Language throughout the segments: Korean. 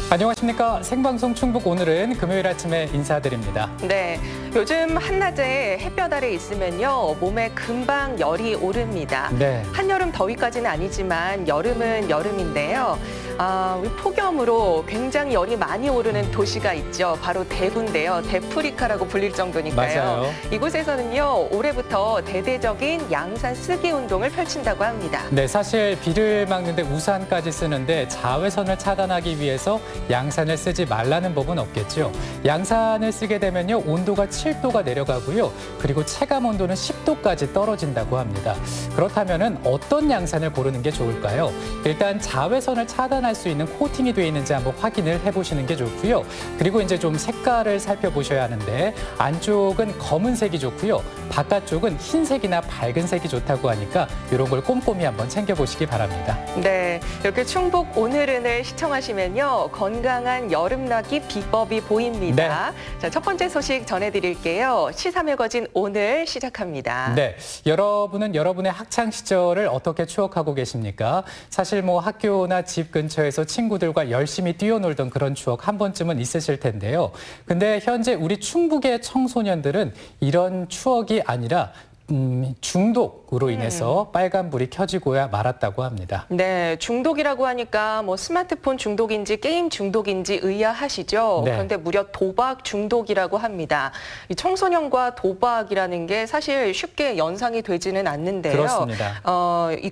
안녕하십니까. 생방송 충북 오늘은 금요일 아침에 인사드립니다. 네, 요즘 한낮에 햇볕 아래 있으면요 몸에 금방 열이 오릅니다. 네. 한여름 더위까지는 아니지만 여름은 여름인데요. 우리 폭염으로 굉장히 열이 많이 오르는 도시가 있죠. 바로 대구인데요. 대프리카라고 불릴 정도니까요. 맞아요. 이곳에서는요 올해부터 대대적인 양산 쓰기 운동을 펼친다고 합니다. 네, 사실 비를 막는데 우산까지 쓰는데 자외선을 차단하기 위해서 양산을 쓰지 말라는 법은 없겠죠. 양산을 쓰게 되면요 온도가 7도가 내려가고요. 그리고 체감 온도는 10도까지 떨어진다고 합니다. 그렇다면은 어떤 양산을 고르는 게 좋을까요? 일단 자외선을 차단할 수 있는 코팅이 되어 있는지 한번 확인을 해보시는 게 좋고요. 그리고 이제 좀 색깔을 살펴보셔야 하는데 안쪽은 검은색이 좋고요. 바깥쪽은 흰색이나 밝은 색이 좋다고 하니까 이런 걸 꼼꼼히 한번 챙겨보시기 바랍니다. 네, 이렇게 충북 오늘은을 시청하시면요 건강한 여름나기 비법이 보입니다. 자, 첫 번째 소식 전해드릴게요. 시사매거진 오늘 시작합니다. 네, 여러분은 여러분의 학창 시절을 어떻게 추억하고 계십니까? 사실 뭐 학교나 집 근처에서 친구들과 열심히 뛰어놀던 그런 추억 한 번쯤은 있으실 텐데요. 근데 현재 우리 충북의 청소년들은 이런 추억이 아니라 중독으로 인해서 빨간불이 켜지고야 말았다고 합니다. 네, 중독이라고 하니까 뭐 스마트폰 중독인지 게임 중독인지 의아하시죠? 네. 그런데 무려 도박 중독이라고 합니다. 이 청소년과 도박이라는 게 사실 쉽게 연상이 되지는 않는데요. 그렇습니다.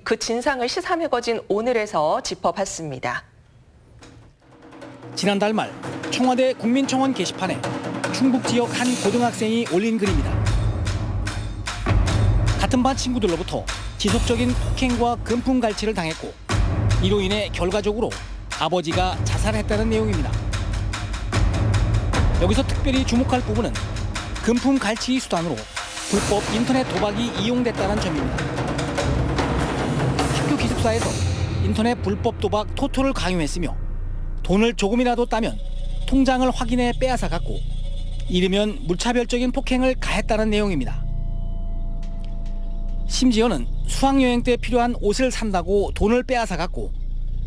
그 진상을 시사매거진 오늘에서 짚어봤습니다. 지난달 말 청와대 국민청원 게시판에 충북 지역 한 고등학생이 올린 글입니다. 같은 반 친구들로부터 지속적인 폭행과 금품갈취를 당했고 이로 인해 결과적으로 아버지가 자살했다는 내용입니다. 여기서 특별히 주목할 부분은 금품갈취 수단으로 불법 인터넷 도박이 이용됐다는 점입니다. 학교 기숙사에서 인터넷 불법 도박 토토를 강요했으며 돈을 조금이라도 따면 통장을 확인해 빼앗아 갔고 이르면 무차별적인 폭행을 가했다는 내용입니다. 심지어는 수학여행 때 필요한 옷을 산다고 돈을 빼앗아 갔고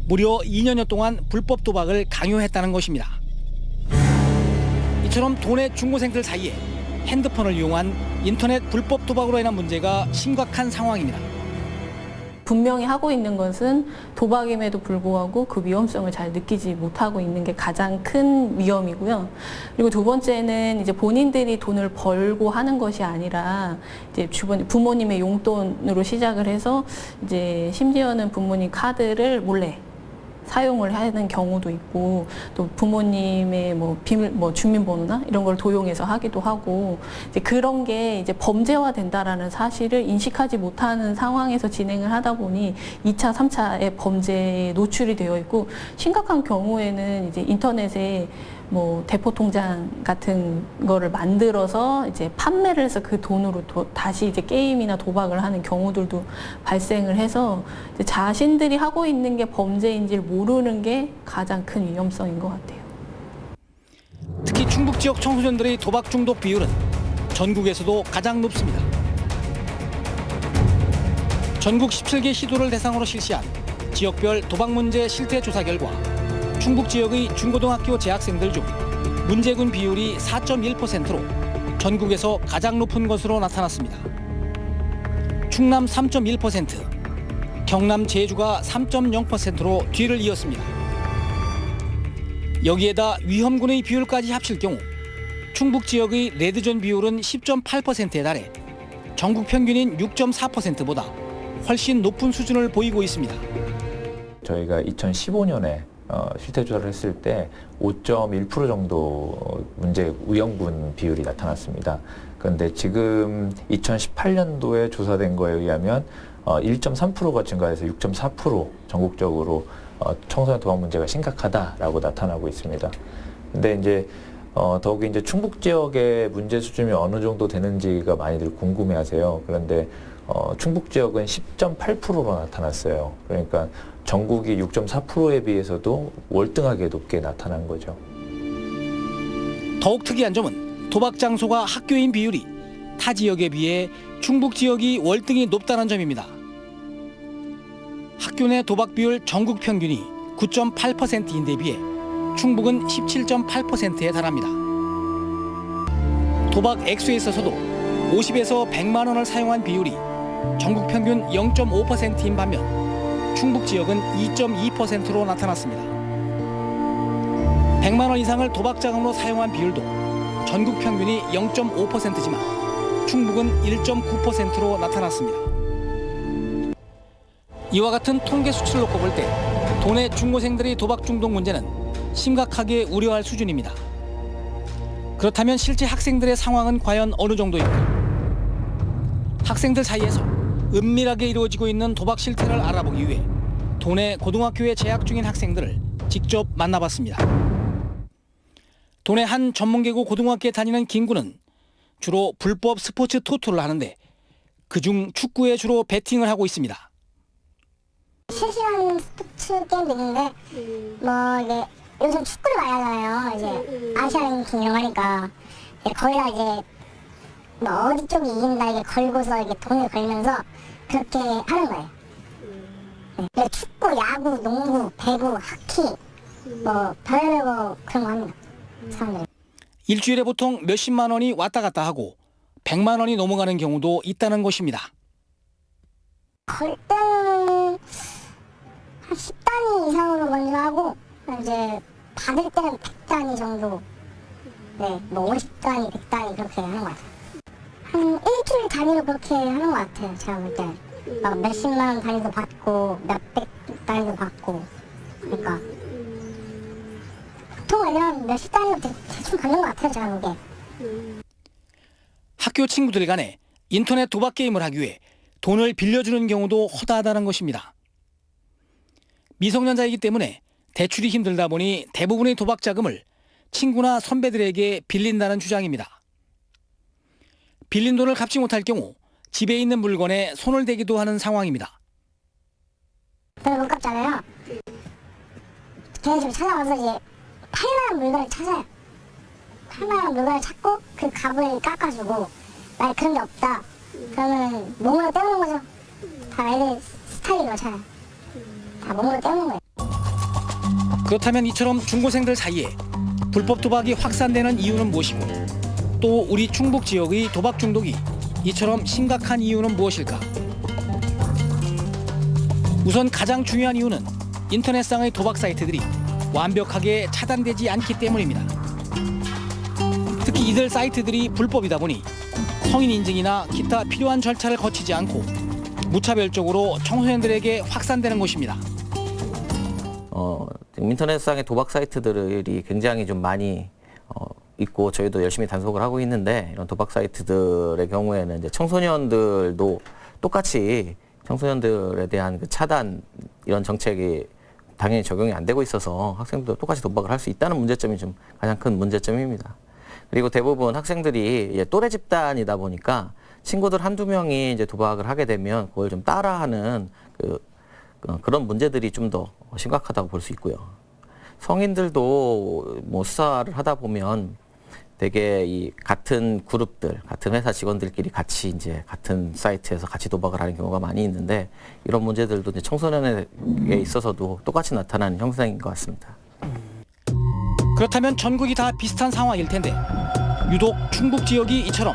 무려 2년여 동안 불법 도박을 강요했다는 것입니다. 이처럼 돈의 중고생들 사이에 핸드폰을 이용한 인터넷 불법 도박으로 인한 문제가 심각한 상황입니다. 분명히 하고 있는 것은 도박임에도 불구하고 그 위험성을 잘 느끼지 못하고 있는 게 가장 큰 위험이고요. 그리고 두 번째는 이제 본인들이 돈을 벌고 하는 것이 아니라 이제 주변 부모님의 용돈으로 시작을 해서 이제 심지어는 부모님 카드를 몰래 사용을 하는 경우도 있고 또 부모님의 뭐 비밀 뭐 주민번호나 이런 걸 도용해서 하기도 하고 이제 그런 게 이제 범죄화 된다라는 사실을 인식하지 못하는 상황에서 진행을 하다 보니 2차, 3차의 범죄에 노출이 되어 있고 심각한 경우에는 이제 인터넷에 뭐 대포 통장 같은 거를 만들어서 이제 판매를 해서 그 돈으로 다시 이제 게임이나 도박을 하는 경우들도 발생을 해서 이제 자신들이 하고 있는 게 범죄인지를 모르는 게 가장 큰 위험성인 것 같아요. 특히 충북 지역 청소년들의 도박 중독 비율은 전국에서도 가장 높습니다. 전국 17개 시도를 대상으로 실시한 지역별 도박 문제 실태 조사 결과 충북 지역의 중고등학교 재학생들 중 문제군 비율이 4.1%로 전국에서 가장 높은 것으로 나타났습니다. 충남 3.1%, 경남 제주가 3.0%로 뒤를 이었습니다. 여기에다 위험군의 비율까지 합칠 경우 충북 지역의 레드존 비율은 10.8%에 달해 전국 평균인 6.4%보다 훨씬 높은 수준을 보이고 있습니다. 저희가 2015년에 실태 조사를 했을 때 5.1% 정도 문제 위험군 비율이 나타났습니다. 그런데 지금 2018년도에 조사된 거에 의하면 1.3%가 증가해서 6.4% 전국적으로 청소년 도박 문제가 심각하다라고 나타나고 있습니다. 근데 이제 더욱이 이제 충북 지역의 문제 수준이 어느 정도 되는지가 많이들 궁금해하세요. 그런데 충북 지역은 10.8%로 나타났어요. 그러니까 전국이 6.4%에 비해서도 월등하게 높게 나타난 거죠. 더욱 특이한 점은 도박 장소가 학교인 비율이 타 지역에 비해 충북 지역이 월등히 높다는 점입니다. 학교 내 도박 비율 전국 평균이 9.8%인데 비해 충북은 17.8%에 달합니다. 도박 액수에 있어서도 50에서 100만 원을 사용한 비율이 전국 평균 0.5%인 반면 충북 지역은 2.2%로 나타났습니다. 100만 원 이상을 도박 자금으로 사용한 비율도 전국 평균이 0.5%지만 충북은 1.9%로 나타났습니다. 이와 같은 통계 수치를 놓고 볼 때 도내 중고생들의 도박 중독 문제는 심각하게 우려할 수준입니다. 그렇다면 실제 학생들의 상황은 과연 어느 정도일까? 학생들 사이에서 은밀하게 이루어지고 있는 도박 실태를 알아보기 위해 도내 고등학교에 재학 중인 학생들을 직접 만나봤습니다. 도내 한 전문계고 고등학교에 다니는 김군은 주로 불법 스포츠 토토를 하는데 그중 축구에 주로 베팅을 하고 있습니다. 실시간 스포츠 게임도 있는데 뭐 이제 요즘 축구를 많이 하잖아요. 이제 아시아랭킹 이런 거 하니까 거기다 이제 뭐 어디 쪽이 이긴다 이게 걸고서 이게 돈을 걸면서 그렇게 하는 거예요. 네. 축구, 야구, 농구, 배구, 하키 뭐 별의별 그런 거 합니다. 사람들이. 일주일에 보통 몇십만 원이 왔다 갔다 하고 100만 원이 넘어가는 경우도 있다는 것입니다. 걸 때는 한 10단위 이상으로 먼저 하고 이제 받을 때는 100단위 정도, 네, 뭐 50단위, 100단위 그렇게 하는 것 같아요. 한 일주일 단위로 그렇게 하는 것 같아요. 제가 볼 때. 막 몇십만 원 단위도 받고 몇백 단위도 받고 그러니까 보통 그냥 몇십 단위로 대충 받는 것 같아요. 제가 보기에. 학교 친구들 간에 인터넷 도박 게임을 하기 위해 돈을 빌려주는 경우도 허다하다는 것입니다. 미성년자이기 때문에 대출이 힘들다 보니 대부분의 도박 자금을 친구나 선배들에게 빌린다는 주장입니다. 빌린 돈을 갚지 못할 경우 집에 있는 물건에 손을 대기도 하는 상황입니다. 별로 못 갚잖아요. 걔네 집 찾아와서 이제 팔만한 물건을 찾아요. 팔만한 물건을 찾고 그 값을 깎아주고 만약 그런 게 없다 그러면 몸으로 때우는 거죠. 다 애들 스타일이 그렇잖아요. 다 몸으로 때우는 거예요. 그렇다면 이처럼 중고생들 사이에 불법 도박이 확산되는 이유는 무엇이고 또 우리 충북 지역의 도박 중독이 이처럼 심각한 이유는 무엇일까? 우선 가장 중요한 이유는 인터넷상의 도박 사이트들이 완벽하게 차단되지 않기 때문입니다. 특히 이들 사이트들이 불법이다 보니 성인 인증이나 기타 필요한 절차를 거치지 않고 무차별적으로 청소년들에게 확산되는 것입니다. 인터넷상의 도박 사이트들이 굉장히 좀 많이 있고 저희도 열심히 단속을 하고 있는데 이런 도박 사이트들의 경우에는 이제 청소년들도 똑같이 청소년들에 대한 그 차단 이런 정책이 당연히 적용이 안 되고 있어서 학생들도 똑같이 도박을 할 수 있다는 문제점이 좀 가장 큰 문제점입니다. 그리고 대부분 학생들이 이제 또래 집단이다 보니까 친구들 한두 명이 이제 도박을 하게 되면 그걸 좀 따라하는 그런 문제들이 좀 더 심각하다고 볼 수 있고요. 성인들도 뭐 수사를 하다 보면 되게 이 같은 그룹들, 같은 회사 직원들끼리 같이 이제 같은 사이트에서 같이 도박을 하는 경우가 많이 있는데 이런 문제들도 이제 청소년에 있어서도 똑같이 나타나는 형상인 것 같습니다. 그렇다면 전국이 다 비슷한 상황일 텐데 유독 충북 지역이 이처럼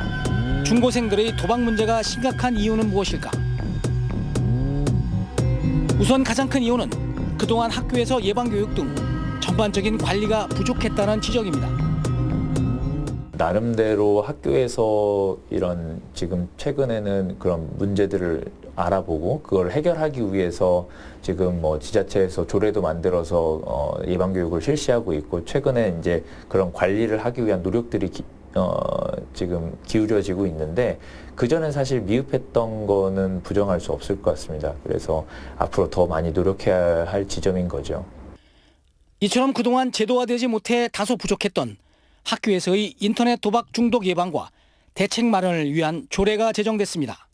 중고생들의 도박 문제가 심각한 이유는 무엇일까? 우선 가장 큰 이유는 그동안 학교에서 예방교육 등 전반적인 관리가 부족했다는 지적입니다. 나름대로 학교에서 이런 지금 최근에는 그런 문제들을 알아보고 그걸 해결하기 위해서 지금 뭐 지자체에서 조례도 만들어서 예방교육을 실시하고 있고 최근에 이제 그런 관리를 하기 위한 노력들이 지금 기울여지고 있는데 그전엔 사실 미흡했던 거는 부정할 수 없을 것 같습니다. 그래서 앞으로 더 많이 노력해야 할 지점인 거죠. 이처럼 그동안 제도화되지 못해 다소 부족했던 학교에서의 인터넷 도박 중독 예방과 대책 마련을 위한 조례가 제정됐습니다.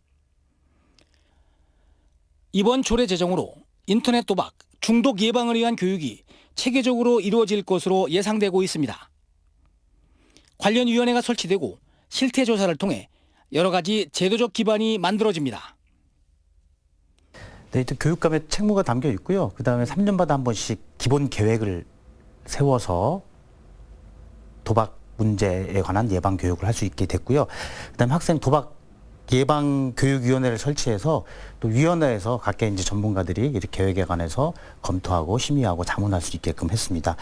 이번 조례 제정으로 인터넷 도박 중독 예방을 위한 교육이 체계적으로 이루어질 것으로 예상되고 있습니다. 관련 위원회가 설치되고 실태 조사를 통해 여러 가지 제도적 기반이 만들어집니다. 네, 일단 교육감의 책무가 담겨 있고요. 그다음에 3년마다 한 번씩 기본 계획을 세워서 도박 문제에 관한 예방 교육을 할 수 있게 됐고요. 그다음에 학생 도박 예방 교육위원회를 설치해서 또 위원회에서 각계 이제 전문가들이 이렇게 계획에 관해서 검토하고 심의하고 자문할 수 있게끔 했습니다.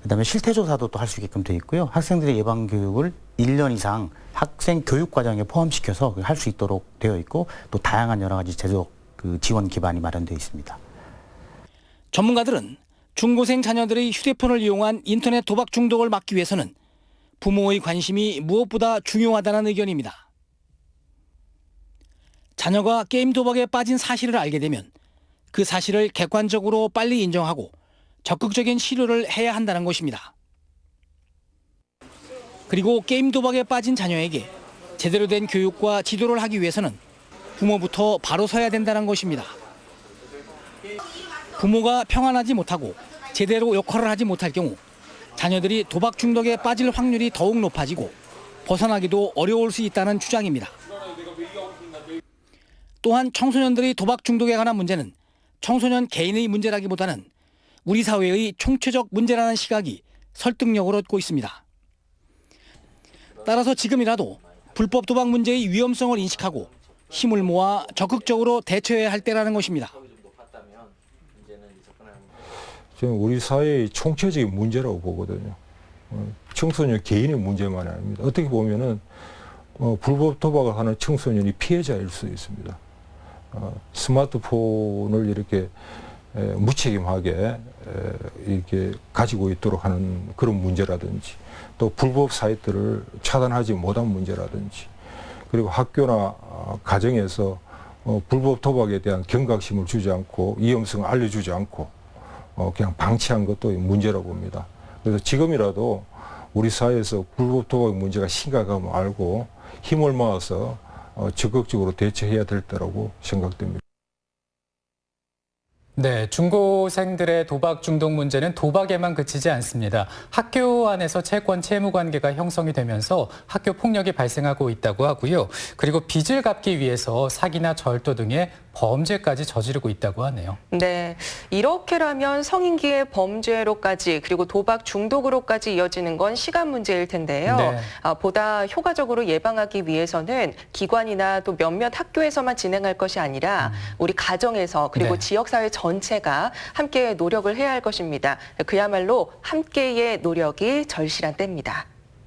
그다음에 실태조사도 또 할 수 있게끔 돼 있고요. 학생들의 예방 교육을 1년 이상 학생 교육 과정에 포함시켜서 할 수 있도록 되어 있고 또 다양한 여러 가지 제도 지원 기반이 마련되어 있습니다. 전문가들은 중고생 자녀들의 휴대폰을 이용한 인터넷 도박 중독을 막기 위해서는 부모의 관심이 무엇보다 중요하다는 의견입니다. 자녀가 게임 도박에 빠진 사실을 알게 되면 그 사실을 객관적으로 빨리 인정하고 적극적인 치료를 해야 한다는 것입니다. 그리고 게임 도박에 빠진 자녀에게 제대로 된 교육과 지도를 하기 위해서는 부모부터 바로 서야 된다는 것입니다. 부모가 평안하지 못하고 제대로 역할을 하지 못할 경우 자녀들이 도박 중독에 빠질 확률이 더욱 높아지고 벗어나기도 어려울 수 있다는 주장입니다. 또한 청소년들의 도박 중독에 관한 문제는 청소년 개인의 문제라기보다는 우리 사회의 총체적 문제라는 시각이 설득력을 얻고 있습니다. 따라서 지금이라도 불법 도박 문제의 위험성을 인식하고 힘을 모아 적극적으로 대처해야 할 때라는 것입니다. 저는 우리 사회의 총체적인 문제라고 보거든요. 청소년 개인의 문제만이 아닙니다. 어떻게 보면은 불법 도박을 하는 청소년이 피해자일 수 있습니다. 스마트폰을 이렇게 무책임하게 이렇게 가지고 있도록 하는 그런 문제라든지 또 불법 사이트를 차단하지 못한 문제라든지 그리고 학교나 가정에서 불법 도박에 대한 경각심을 주지 않고 위험성을 알려주지 않고 그냥 방치한 것도 문제라고 봅니다. 그래서 지금이라도 우리 사회에서 불법 도박 문제가 심각함을 알고 힘을 모아서 적극적으로 대처해야 될 때라고 생각됩니다. 네, 중고생들의 도박 중독 문제는 도박에만 그치지 않습니다. 학교 안에서 채권 채무 관계가 형성이 되면서 학교 폭력이 발생하고 있다고 하고요. 그리고 빚을 갚기 위해서 사기나 절도 등의 범죄까지 저지르고 있다고 하네요. 네, 이렇게라면 성인기의 범죄로까지 그리고 도박 중독으로까지 이어지는 건 시간 문제일 텐데요. 네. 보다 효과적으로 예방하기 위해서는 기관이나 또 몇몇 학교에서만 진행할 것이 아니라 우리 가정에서 그리고 네. 지역사회 전체가 함께 노력을 해야 할 것입니다. 그야말로 함께의 노력이 절실한 때입니다.